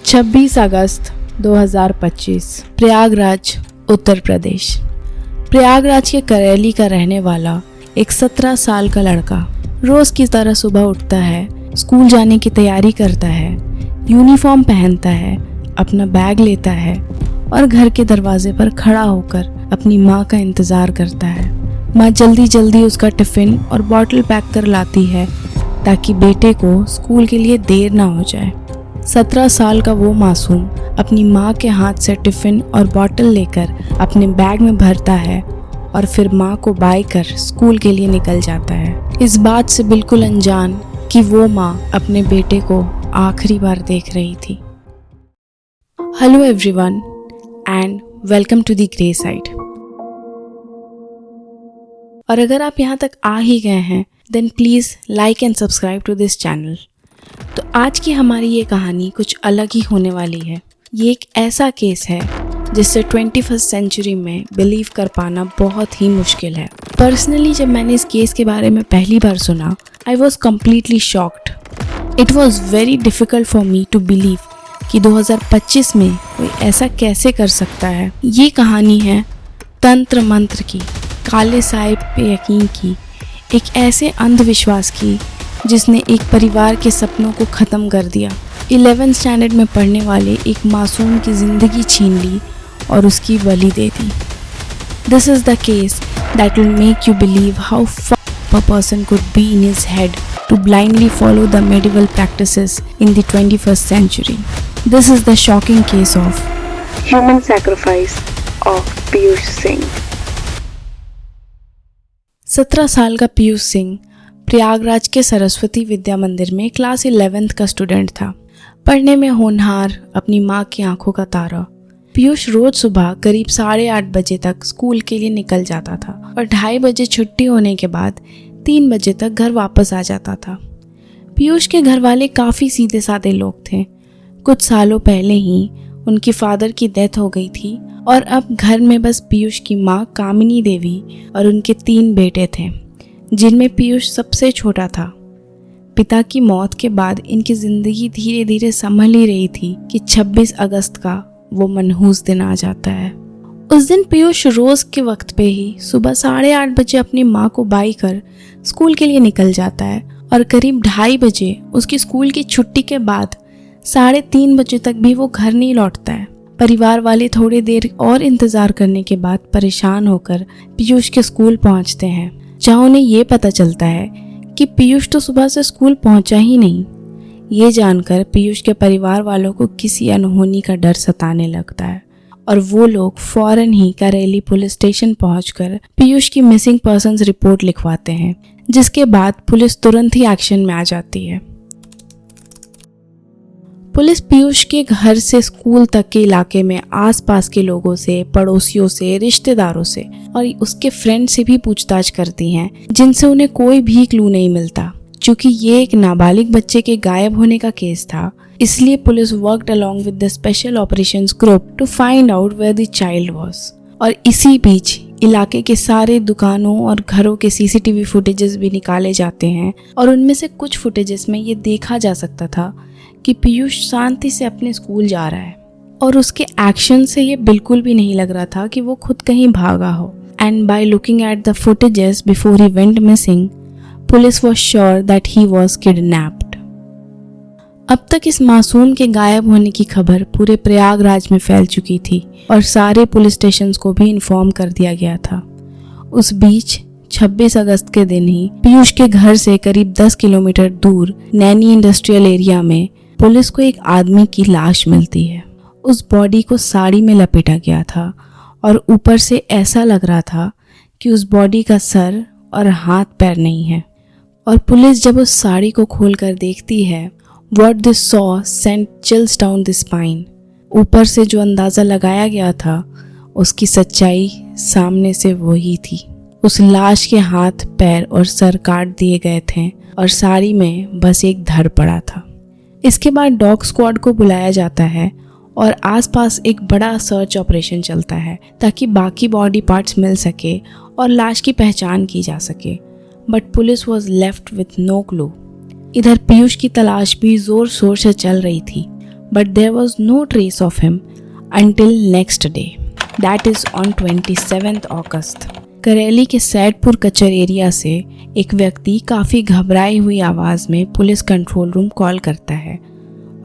26 अगस्त 2025 प्रयागराज, उत्तर प्रदेश। प्रयागराज के करेली का रहने वाला एक 17 साल का लड़का रोज की तरह सुबह उठता है, स्कूल जाने की तैयारी करता है, यूनिफॉर्म पहनता है, अपना बैग लेता है और घर के दरवाजे पर खड़ा होकर अपनी माँ का इंतज़ार करता है। माँ जल्दी जल्दी उसका टिफ़िन और बॉटल पैक कर लाती है ताकि बेटे को स्कूल के लिए देर ना हो जाए। 17 साल का वो मासूम अपनी माँ के हाथ से टिफ़िन और बॉटल लेकर अपने बैग में भरता है और फिर माँ को बाय कर स्कूल के लिए निकल जाता है, इस बात से बिल्कुल अनजान कि वो माँ अपने बेटे को आखिरी बार देख रही थी। Hello everyone and welcome to the grey side. और अगर आप यहाँ तक आ ही गए हैं then please like and subscribe to this channel. तो आज की हमारी ये कहानी कुछ अलग ही होने वाली है। ये एक ऐसा केस है जिससे 21st सेंचुरी में बिलीव कर पाना बहुत ही मुश्किल है। पर्सनली जब मैंने इस केस के बारे में पहली बार सुना I was completely shocked. It was very difficult for me to believe कि 2025 में कोई ऐसा कैसे कर सकता है। ये कहानी है तंत्र मंत्र की, काले साहिब पे यकीन की, एक ऐसे अंधविश्वास की जिसने एक परिवार के सपनों को ख़त्म कर दिया। 11th स्टैंडर्ड में पढ़ने वाले एक मासूम की ज़िंदगी छीन ली और उसकी बलि दे दी। This is the case that will make you believe how fucked a person could be in his head to blindly follow the medieval practices in the 21st century. This is the shocking case of human sacrifice of Piyush Singh. 17 साल का पीयूष सिंह प्रयागराज के सरस्वती विद्या मंदिर में class 11th का student था। पढ़ने में होनहार, अपनी माँ की आंखों का तारा। पीयूष रोज सुबह करीब 8:30 बजे तक स्कूल के लिए निकल जाता था और 2:30 बजे छुट्टी होने के बाद 3 बजे तक घर वापस आ जाता था। पीयूष के घर वाले काफ़ी सीधे साधे लोग थे। कुछ सालों पहले ही उनकी फादर की डेथ हो गई थी और अब घर में बस पीयूष की माँ कामिनी देवी और उनके 3 बेटे थे, जिनमें पीयूष सबसे छोटा था। पिता की मौत के बाद इनकी ज़िंदगी धीरे धीरे संभल ही रही थी कि 26 अगस्त का वो मनहूस दिन आ जाता है। उस दिन पीयूष रोज़ के वक्त पे ही सुबह 8:30 बजे अपनी माँ को बाय कर स्कूल के लिए निकल जाता है और करीब 2:30 बजे उसकी स्कूल की छुट्टी के बाद 3:30 बजे तक भी वो घर नहीं लौटता है। परिवार वाले थोड़ी देर और इंतज़ार करने के बाद परेशान होकर पीयूष के स्कूल पहुंचते हैं, जहां उन्हें ये पता चलता है कि पीयूष तो सुबह से स्कूल पहुंचा ही नहीं। ये जानकर पीयूष के परिवार वालों को किसी अनहोनी का डर सताने लगता है और वो लोग फौरन ही करेली पुलिस स्टेशन पहुंचकर पीयूष की मिसिंग पर्सन्स रिपोर्ट लिखवाते हैं, जिसके बाद पुलिस तुरंत ही एक्शन में आ जाती है। पुलिस पीयूष के घर से स्कूल तक के इलाके में आसपास के लोगों से, पड़ोसियों से, रिश्तेदारों से और उसके फ्रेंड से भी पूछताछ करती हैं, जिनसे उन्हें कोई भी क्लू नहीं मिलता। चूँकि ये एक नाबालिग बच्चे के गायब होने का केस था, इसलिए police worked along with the special operations group to find out where the child was. और इसी बीच इलाके के सारे दुकानों और घरों के सीसीटीवी फुटेजेस भी निकाले जाते हैं और उनमें से कुछ फुटेजेस में ये देखा जा सकता था कि पीयूष शांति से अपने स्कूल जा रहा है और उसके एक्शन से ये बिल्कुल भी नहीं लग रहा था कि वो खुद कहीं भागा हो। And by looking at the footages before he went missing, police was sure that he was kidnapped. अब तक इस मासूम के गायब होने की खबर पूरे प्रयागराज में फैल चुकी थी और सारे पुलिस स्टेशंस को भी इन्फॉर्म कर दिया गया था। उस बीच 26 अगस्त के दिन ही पीयूष के घर से करीब 10 किलोमीटर दूर नैनी इंडस्ट्रियल एरिया में पुलिस को एक आदमी की लाश मिलती है। उस बॉडी को साड़ी में लपेटा गया था और ऊपर से ऐसा लग रहा था कि उस बॉडी का सर और हाथ पैर नहीं है। और पुलिस जब उस साड़ी को खोलकर देखती है, what they saw sent chills down the spine. ऊपर से जो अंदाज़ा लगाया गया था उसकी सच्चाई सामने से वही थी। उस लाश के हाथ, पैर और सर काट दिए गए थे और साड़ी में बस एक धड़ पड़ा था। इसके बाद डॉग स्क्वाड को बुलाया जाता है और आसपास एक बड़ा सर्च ऑपरेशन चलता है ताकि बाकी बॉडी पार्ट्स मिल सके और लाश की पहचान की जा सके। But police was left with no clue. इधर पीयूष की तलाश भी जोर शोर से चल रही थी, but there was no trace of him until next day, that is on 27th August. करेली के सैदपुर कचर एरिया से एक व्यक्ति काफ़ी घबराई हुई आवाज़ में पुलिस कंट्रोल रूम कॉल करता है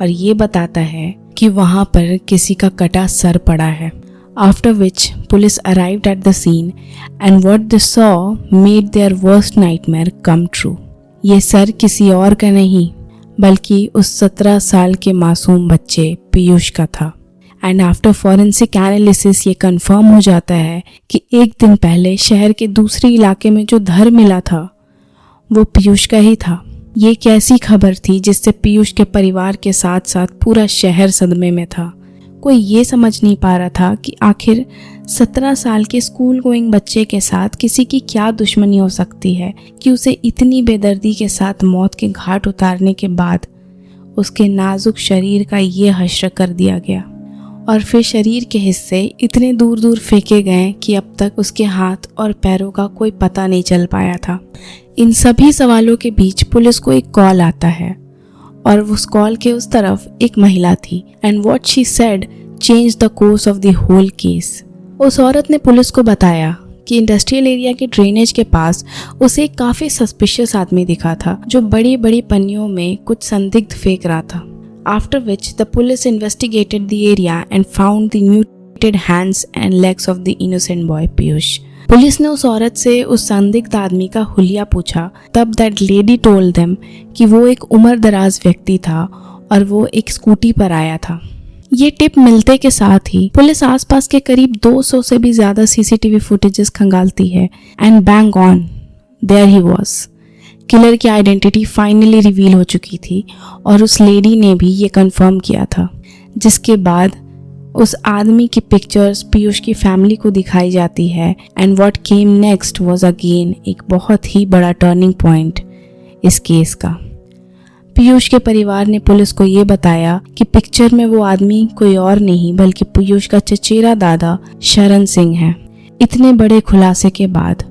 और ये बताता है कि वहाँ पर किसी का कटा सर पड़ा है. After which police arrived at the scene and what they saw made their worst nightmare come true. ये सर किसी और का नहीं बल्कि उस 17 साल के मासूम बच्चे पीयूष का था. एंड आफ्टर फॉरेंसिक एनालिसिस ये कंफर्म हो जाता है कि एक दिन पहले शहर के दूसरे इलाके में जो धर मिला था वो पीयूष का ही था. ये एक ऐसी खबर थी जिससे पीयूष के परिवार के साथ साथ पूरा शहर सदमे में था. कोई ये समझ नहीं पा रहा था कि आखिर 17 साल के स्कूल गोइंग बच्चे के साथ किसी की क्या दुश्मनी हो सकती है कि उसे इतनी बेदर्दी के साथ मौत के घाट उतारने के बाद उसके नाजुक शरीर का ये हश्र कर दिया गया और फिर शरीर के हिस्से इतने दूर दूर फेंके गए कि अब तक उसके हाथ और पैरों का कोई पता नहीं चल पाया था. इन सभी सवालों के बीच पुलिस को एक कॉल आता है और उस कॉल के उस तरफ एक महिला थी. And what she said change the course of the whole case. उस औरत ने पुलिस को बताया कि इंडस्ट्रियल एरिया के ड्रेनेज के पास उसे एक काफ़ी सस्पिशियस आदमी दिखा था जो बड़ी बड़ी पन्नियों में कुछ संदिग्ध फेंक रहा था. After which the police investigated the area and found the mutilated hands and legs of the innocent boy Piyush. Police ने उस औरत से उस संदिग्ध आदमी का हुलिया पूछा. तब that lady told them कि वो एक उम्र दराज व्यक्ति था और वो एक स्कूटी पर आया था. ये टिप मिलते के साथ ही पुलिस आसपास के करीब 200 से भी ज़्यादा CCTV फुटेजेस खंगालती है and bang on there he was. Killer की आइडेंटिटी फाइनली रिवील हो चुकी थी और उस लेडी ने भी ये कंफर्म किया था. जिसके बाद उस आदमी की पिक्चर्स पीयूष की फैमिली को दिखाई जाती है and what came next was again एक बहुत ही बड़ा टर्निंग पॉइंट इस केस का. पीयूष के परिवार ने पुलिस को ये बताया कि पिक्चर में वो आदमी कोई और नहीं बल्कि पीयूष का चचेरा दादा शरण सिंह है. इतने बड़े खुलासे के बाद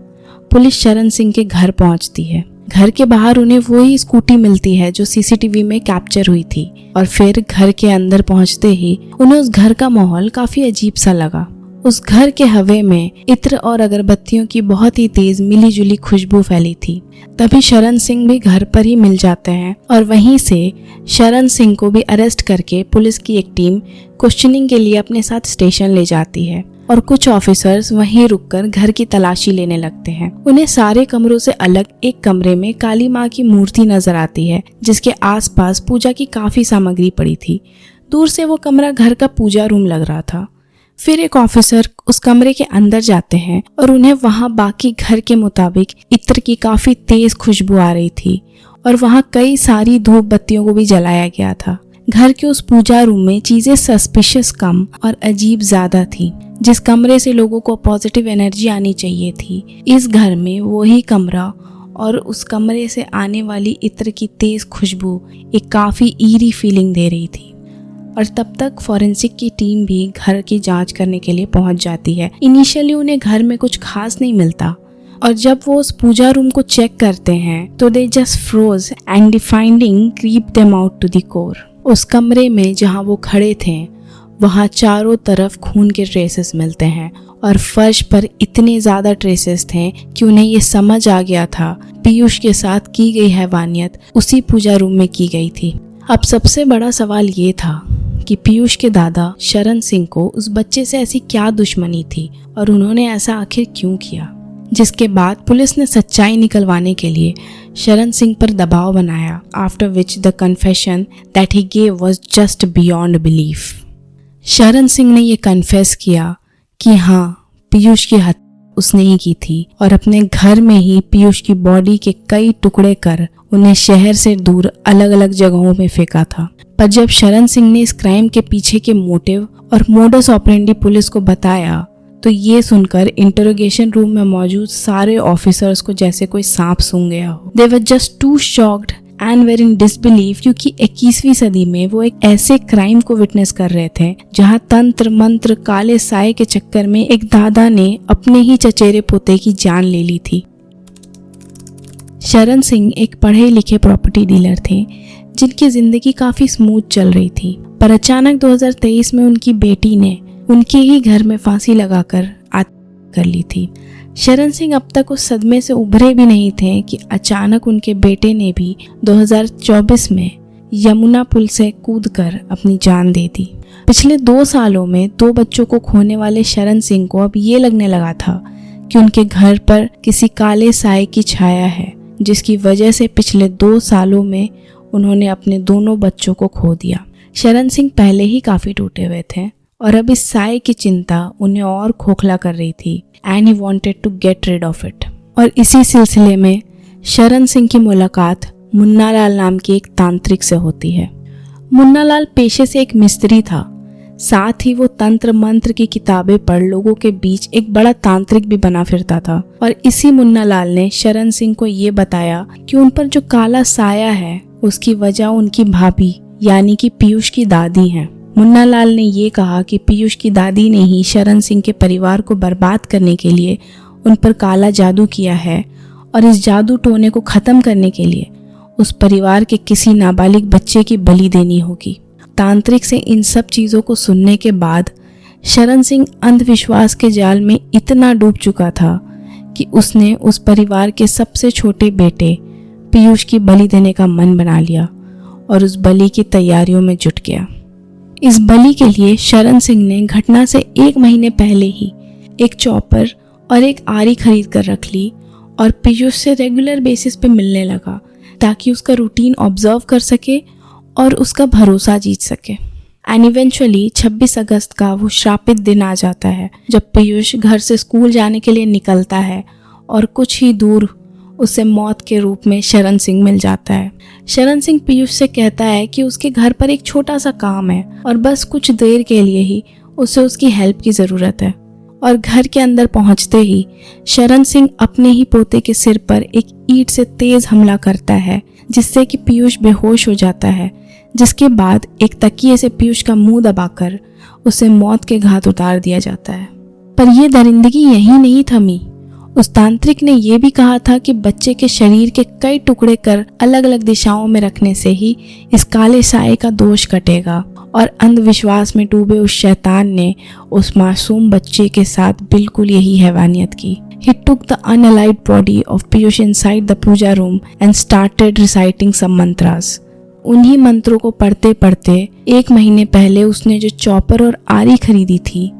पुलिस शरण सिंह के घर पहुंचती है. घर के बाहर उन्हें वही स्कूटी मिलती है जो CCTV में कैप्चर हुई थी और फिर घर के अंदर पहुंचते ही उन्हें उस घर का माहौल काफी अजीब सा लगा. उस घर के हवे में इत्र और अगरबत्तियों की बहुत ही तेज मिलीजुली खुशबू फैली थी. तभी शरण सिंह भी घर पर ही मिल जाते हैं और वहीं से शरण सिंह को भी अरेस्ट करके पुलिस की एक टीम क्वेश्चनिंग के लिए अपने साथ स्टेशन ले जाती है और कुछ ऑफिसर्स वहीं रुककर घर की तलाशी लेने लगते हैं. उन्हें सारे कमरों से अलग एक कमरे में काली माँ की मूर्ति नजर आती है जिसके आसपास पूजा की काफी सामग्री पड़ी थी. दूर से वो कमरा घर का पूजा रूम लग रहा था. फिर एक ऑफिसर उस कमरे के अंदर जाते हैं और उन्हें वहां बाकी घर के मुताबिक इत्र की काफी तेज खुशबू आ रही थी और वहां कई सारी धूप बत्तियों को भी जलाया गया था. घर के उस पूजा रूम में चीजें सस्पिशियस कम और अजीब ज्यादा थी. जिस कमरे से लोगों को पॉजिटिव एनर्जी आनी चाहिए थी इस घर में वही कमरा और उस कमरे से आने वाली इत्र की तेज खुशबू एक काफी ईरी फीलिंग दे रही थी. और तब तक फॉरेंसिक की टीम भी घर की जांच करने के लिए पहुंच जाती है. इनिशियली उन्हें घर में कुछ खास नहीं मिलता और जब वो उस पूजा रूम को चेक करते हैं तो they just froze and the finding creep them out to the core. उस कमरे में जहां वो खड़े थे वहां चारों तरफ खून के ट्रेसेस मिलते हैं और फर्श पर इतने ज़्यादा ट्रेसेस थे कि उन्हें ये समझ आ गया था पीयूष के साथ की गई हैवानियत उसी पूजा रूम में की गई थी. अब सबसे बड़ा सवाल ये था कि पीयूष के दादा शरण सिंह को उस बच्चे से ऐसी क्या दुश्मनी थी और उन्होंने ऐसा आखिर क्यों किया. जिसके बाद पुलिस ने सच्चाई निकलवाने के लिए शरण सिंह पर दबाव बनाया. After which the confession that he gave was just beyond belief. Sharan Singh ने ये कन्फेस किया कि हाँ पीयूष की हत्या उसने ही की थी और अपने घर में ही पीयूष की बॉडी के कई टुकड़े कर उन्हें शहर से दूर अलग अलग जगहों में फेंका था. पर जब शरण सिंह ने इस क्राइम के पीछे के मोटिव और मोडस ऑपरेंडी पुलिस को बताया तो ये सुनकर इंटरोगेशन रूम में मौजूद सारे ऑफिसर्स को जैसे कोई सांप सूंघ गया हो. They were just too shocked and were in disbelief क्योंकि 21वीं सदी में वो एक ऐसे क्राइम को विटनेस कर रहे थे जहां तंत्र मंत्र काले साए के चक्कर में एक दादा ने अपने ही चचेरे पोते की जान ले ली थी. शरण सिंह एक पढ़े लिखे प्रॉपर्टी डीलर थे जिनकी जिंदगी काफी स्मूथ चल रही थी। पर अचानक 2023 में उनकी बेटी ने उनके ही घर में फांसी लगाकर आत्महत्या कर ली थी। शरण सिंह अब तक उस सदमे से उभरे भी नहीं थे कि अचानक उनके बेटे ने भी 2024 में यमुना पुल से कूदकर अपनी जान दे दी। पिछले 2 सालों में 2 बच्चों को खोने वाले शरण सिंह को अब ये लगने लगा था कि उनके घर पर किसी काले साए की छाया है, जिसकी वजह से पिछले 2 सालों में उन्होंने अपने दोनों बच्चों को खो दिया। शरण सिंह पहले ही काफी टूटे हुए थे और अब इस साए की चिंता उन्हें और खोखला कर रही थी and he wanted to get rid of it. और इसी सिलसिले में शरण सिंह की मुलाकात मुन्नालाल नाम के एक तांत्रिक से होती है। मुन्नालाल पेशे से एक मिस्त्री था, साथ ही वो तंत्र मंत्र की किताबें पढ़ लोगों के बीच एक बड़ा तांत्रिक भी बना फिरता था। और इसी मुन्नालाल ने शरण सिंह को ये बताया कि उन पर जो काला साया है उसकी वजह उनकी भाभी यानी कि पीयूष की दादी हैं। मुन्नालाल ने ये कहा कि पीयूष की दादी ने ही शरण सिंह के परिवार को बर्बाद करने के लिए उन पर काला जादू किया है और इस जादू टोने को खत्म करने के लिए उस परिवार के किसी नाबालिग बच्चे की बलि देनी होगी। तांत्रिक से इन सब चीज़ों को सुनने के बाद शरण सिंह अंधविश्वास के जाल में इतना डूब चुका था कि उसने उस परिवार के सबसे छोटे बेटे पीयूष की बलि देने का मन बना लिया और उस बलि की तैयारियों में जुट गया। इस बलि के लिए शरण सिंह ने घटना से 1 महीने पहले ही एक चॉपर और एक आरी खरीद कर रख ली और पीयूष से रेगुलर बेसिस पे मिलने लगा ताकि उसका रूटीन ऑब्जर्व कर सके और उसका भरोसा जीत सके। एंड इवेंचुअली 26 अगस्त का वो श्रापित दिन आ जाता है जब पीयूष घर से स्कूल जाने के लिए निकलता है और कुछ ही दूर उसे मौत के रूप में शरण सिंह मिल जाता है। शरण सिंह पीयूष से कहता है कि उसके घर पर एक छोटा सा काम है और बस कुछ देर के लिए ही उसे उसकी हेल्प की ज़रूरत है। और घर के अंदर पहुंचते ही शरण सिंह अपने ही पोते के सिर पर एक ईंट से तेज हमला करता है जिससे कि पीयूष बेहोश हो जाता है, जिसके बाद एक तकिए से पीयूष का मुंह दबाकर उसे मौत के घाट उतार दिया जाता है। पर यह दरिंदगी यहीं नहीं थमी। उस तांत्रिक ने यह भी कहा था कि बच्चे के शरीर के कई टुकड़े कर अलग अलग दिशाओं में रखने से ही इस काले साए का दोष कटेगा। और अंधविश्वास में डूबे उस शैतान ने उस मासूम बच्चे के साथ बिल्कुल यही हैवानियत की। He took the unalived body of Piyush inside the puja room and started reciting some mantras. उन्हीं मंत्रों को पढ़ते पढ़ते 1 महीने पहले उसने जो चॉपर और आरी खरीदी थी,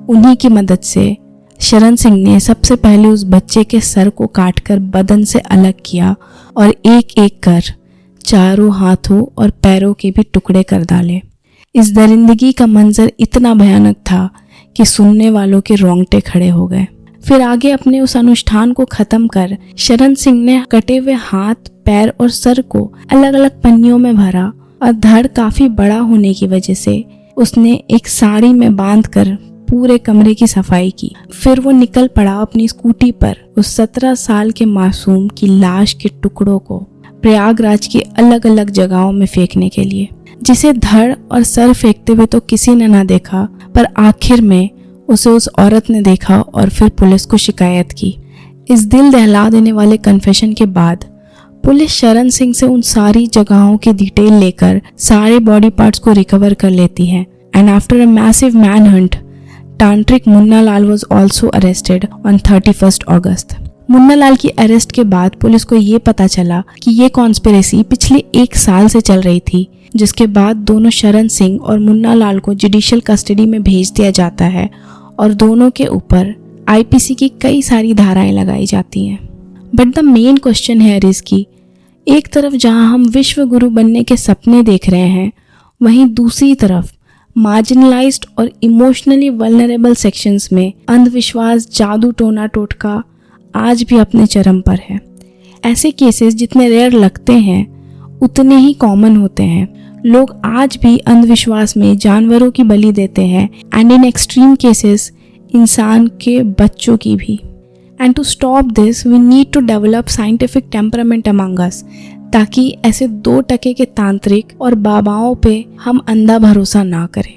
उन्हीं की मदद से शरण सिंह ने सबसे पहले उस बच्चे के सर को काटकर बदन से अलग किया और एक एक कर चारों हाथों और पैरों के भी टुकड़े कर डाले। इस दरिंदगी का मंजर इतना भयानक था कि सुनने वालों के रोंगटे खड़े हो गए। फिर आगे अपने उस अनुष्ठान को खत्म कर शरण सिंह ने कटे हुए हाथ, पैर और सर को अलग अलग पन्नियों में भरा और धड़ काफी बड़ा होने की वजह से उसने एक साड़ी में बांधकर पूरे कमरे की सफाई की। फिर वो निकल पड़ा अपनी स्कूटी पर उस 17 साल के मासूम की लाश के टुकड़ों को प्रयागराज की अलग अलग जगहों में फेंकने के लिए, जिसे धड़ और सर फेंकते हुए तो किसी ने ना देखा, पर आखिर में उसे उस औरत ने देखा और फिर पुलिस को शिकायत की। इस दिल दहला देने वाले कन्फेशन के बाद पुलिस शरण सिंह से उन सारी जगहों की डिटेल लेकर सारे बॉडी पार्ट्स को रिकवर कर लेती है। And after a massive manhunt, tantrik Munnalal was also arrested on 31 August. Munnalal की अरेस्ट के बाद पुलिस को ये पता चला कि ये कॉन्स्पिरेसी पिछले 1 साल से चल रही थी, जिसके बाद दोनों शरण सिंह और मुन्नालाल को जुडिशियल कस्टडी में भेज दिया जाता है और दोनों के ऊपर आईपीसी की कई सारी धाराएं लगाई जाती हैं। But the main question here is कि एक तरफ जहां हम विश्व गुरु बनने के सपने देख रहे हैं, वहीं दूसरी तरफ मार्जिनलाइज्ड और इमोशनली वल्नरेबल सेक्शंस में अंधविश्वास, जादू टोना टोटका आज भी अपने चरम पर है। ऐसे केसेस जितने रेयर लगते हैं उतने ही कॉमन होते हैं। लोग आज भी अंधविश्वास में जानवरों की बलि देते हैं एंड इन एक्सट्रीम केसेस इंसान के बच्चों की भी। And to stop this we need to develop scientific temperament among us, ताकि ऐसे 2% के तांत्रिक और बाबाओं पे हम अंधा भरोसा ना करें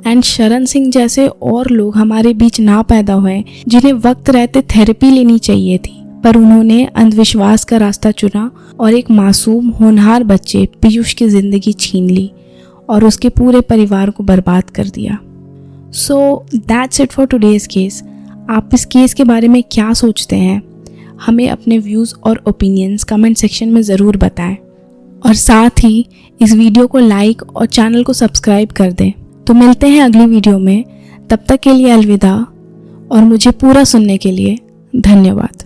एंड शरण सिंह जैसे और लोग हमारे बीच ना पैदा हुए जिन्हें वक्त रहते थेरेपी लेनी चाहिए थी, पर उन्होंने अंधविश्वास का रास्ता चुना और एक मासूम होनहार बच्चे पीयूष की ज़िंदगी छीन ली और उसके पूरे परिवार को बर्बाद कर दिया। So that's it for today's case. आप इस केस के बारे में क्या सोचते हैं? हमें अपने व्यूज़ और ओपिनियंस कमेंट सेक्शन में ज़रूर बताएं और साथ ही इस वीडियो को लाइक और चैनल को सब्सक्राइब कर दें। तो मिलते हैं अगली वीडियो में, तब तक के लिए अलविदा और मुझे पूरा सुनने के लिए धन्यवाद।